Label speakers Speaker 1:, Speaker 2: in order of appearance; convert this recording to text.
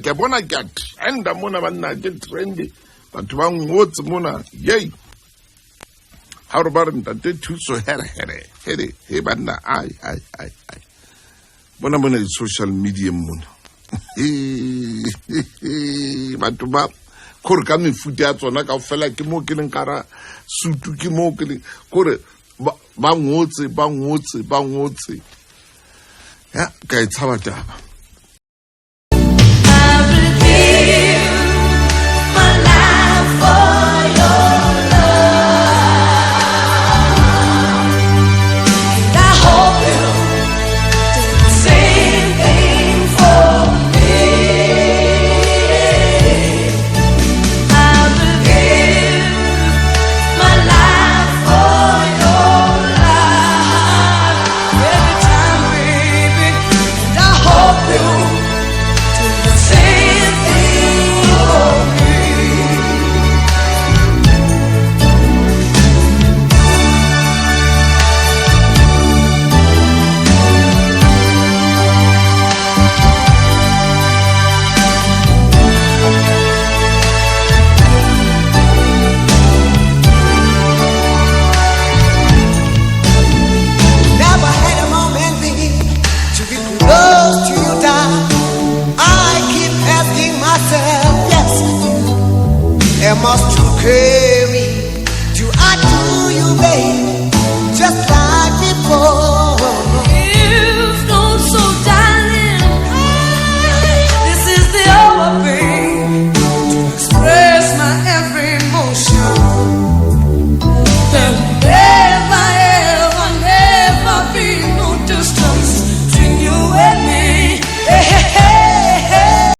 Speaker 1: ke bona ke trenda mona banna ke trendi batho ba ngotse mona yey ha re ba re Ntate Thuso here he banna ai bona social media mona batho ba gore ka mefuta ya tsona ka fela ke mo ke leng kara sutu ke mo ke leng gore ba ngotse ya ka e tshaba taba.
Speaker 2: Must you care?